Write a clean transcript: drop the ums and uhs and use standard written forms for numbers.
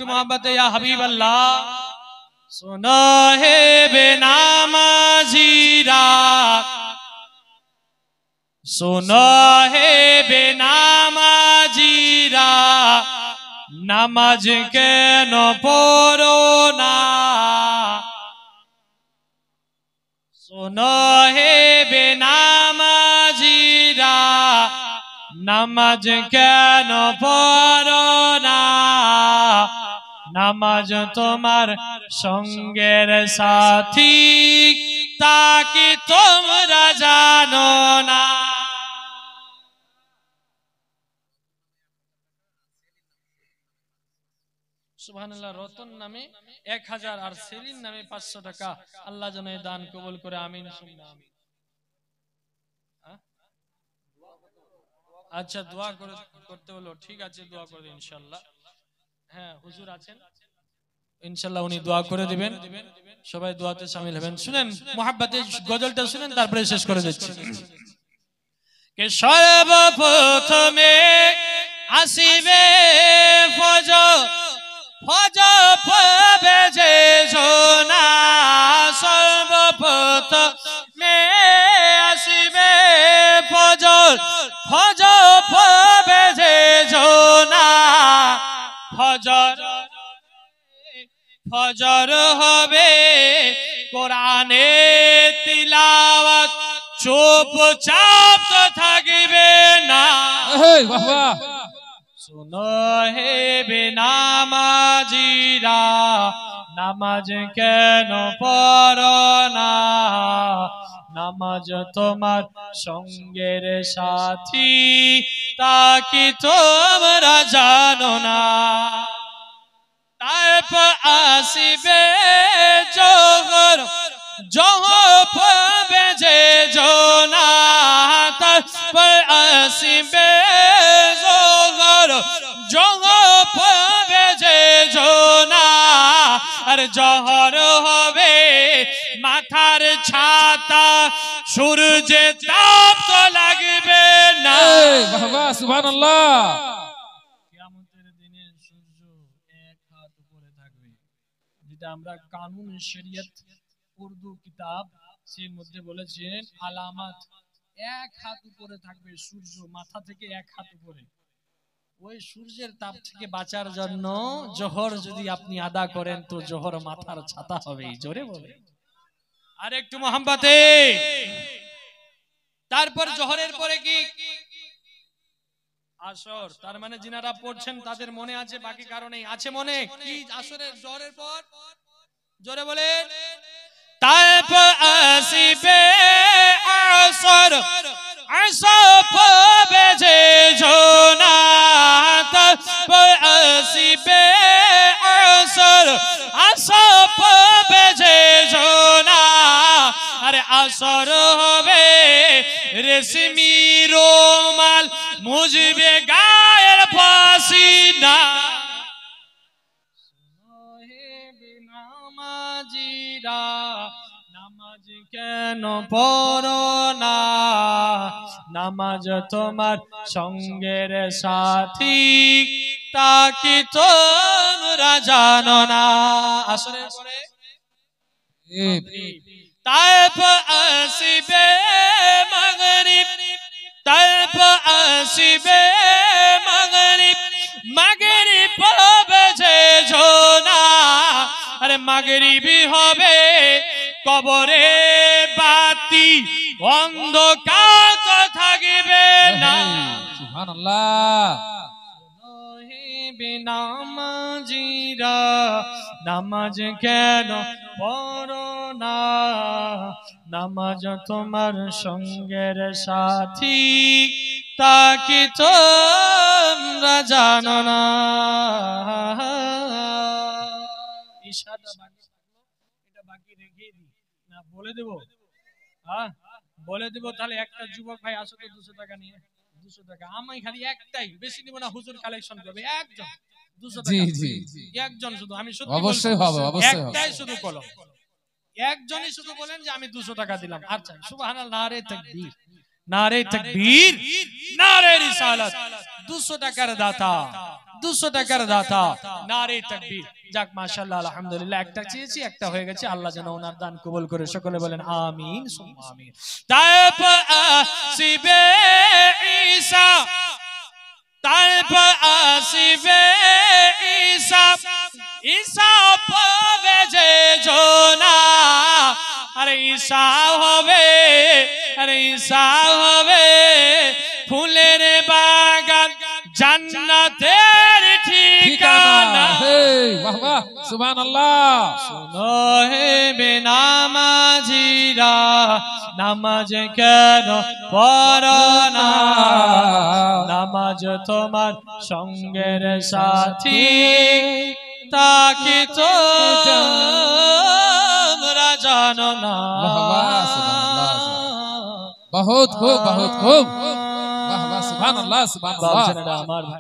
একটু মোহাব্বতে ইয়া হাবিবাল্লাহ। শোনো হে বেনামাজিরা, শোনো হে বেনামাজিরা, নামাজ কেন পড়ো না? শোনো হে বেনামাজিরা, নামাজ কেন পড়ো না? নামাজ তোমার সঙ্গের সাথী, তা কি তোমরা জানো না? সুবহানাল্লাহ। রতন নামে 1000 আর সেলিম নামে 500 টাকা। আল্লাহ যেন এই দান কবুল করে, আমিন সুম্মা আমিন। আচ্ছা, দোয়া করতে হলো, ঠিক আছে, দোয়া করে দিন ইনশাআল্লাহ। হ্যাঁ, হুজুর আছেন ইনশাআল্লাহ, উনি দোয়া করে দিবেন। সবাই দোয়াতে শামিল হবেন। শুনেন মুহাব্বতে গজলটা শুনেন, তারপরে শেষ করে দিচ্ছি। কে সর্বপ্রথমে আসিবে ফজর, ফজর পড়বে যে সোনা, সর্বপ্রথমে আসিবে ফজর, ফজর পড়বে যে সোনা, ফজর ফজর হবে কোরআনের তিলাওয়াত, চুপচাপ তো থাকবে না। শোনো হে বেনামাজিরা, নামাজ কেন পড়ো না? নামাজ তোমার সঙ্গের সাথী, তা কি তোমরা জানো না? তারপর আসিবে জোহর, জোহর পড়বে যে সোনা, তারপর আসিবে জোহর, জোহর পড়বে যে সোনা, আর জোহর হবে মাথার ছাতা, সূর্যের তাপ তো লাগবে না। বাবা সুবহানাল্লাহ। কিয়ামতের দিনে সূর্য এক হাত উপরে থাকবে, যেটা আমরা কানুন শরিয়ত উর্দু কিতাব এর মধ্যে বলেছেন আলামাত, এক হাত উপরে থাকবে সূর্য, মাথা থেকে এক হাত উপরে। ওই সূর্যের তাপ থেকে বাঁচার জন্য জোহর যদি আপনি আদা করেন, তো জোহর মাথার ছাতা হবে। জোরে বলে আর একটু মোহাম্মতে। তারপর জোহরের পরে কি আসর, তার মানে যিনারা পড়ছেন তাদের মনে আছে, বাকি কারণেই আছে মনে। কি আসরের জোহরের পর? জোরে বলেন। তারপর আসিবে আসর, আসর পড়বে যে সোনা, তারপর আসিবে আসর, আসর পড়বে যে সোনা, আরে আসর হবে রেশমি রুমাল, মুজবে গায়ের পাসিনা। বেনামাজিরা, নামাজ কেন পড়ো না? নামাজ তোমার সঙ্গের সাথী, তা কি তোমরা জানো না? আসরের পরে তারপর আসিবে মাগরিব, তারপর আসিবে মাগরিব, মাগরিব পড়বে যে সোনা, আরে মাগরিবই হবে কবরে বাতি, অন্ধকার তো থাকবে না। সুবহানাল্লাহ। বেনামাজিরা, নামাজ কেন পড়ো না? নামাজ তোমার সঙ্গের সাথী, তা কি তোমরা জানো না? ইশারা বাকি থাকলো, এটা বাকি রেখে দিই না, বলে দেবো। হ্যাঁ বলে দেবো। তাহলে একটা যুবক ভাই আসো তো 200 টাকা নিয়ে। 200 টাকা আমি খালি একটাই, বেশি নিব না, হুজুর কালেকশন করবে। একজন 200 টাকা, একজন শুধু। আমি সত্যি অবশ্যই হবে, অবশ্যই হবে। একটাই শুধু কলম, একজনই শুধু বলেন যে আমি 200 টাকা দিলাম। আচ্ছা, সুবহানাল্লাহ, নারে তাকবীর, নারে তাকবীর, নারে রিসালাত। 200 টাকার দাতা, 200 টাকার দাতা, নারে তাকবীর। যাক মাশাআল্লাহ, আলহামদুলিল্লাহ, একটা চেয়েছি, একটা হয়ে গেছে। আল্লাহ যেন ওনার দান কবুল করে, সকলে বলেন আমিন সুম্মা আমিন। তারপর আসিবে ঈসা, তারপর আসিবে ঈসা, ঈসা পাবে যে জোনা, আরে ঈসা হবে, আরে ঈসা হবে ফুলের বাগান, জান্নাতের ঠিকানা। বাহ বাহ, সুবহানাল্লাহ। শোনো হে বেনামাজিরা, নামাজ কেন পড়ো না? নামাজ তোমার সঙ্গের সাথী, তাকে তো তোমরা জানো না। बहुत खूब, बहुत खूब। वाह वाह, सुभान अल्लाह, सुभान अल्लाह। আমার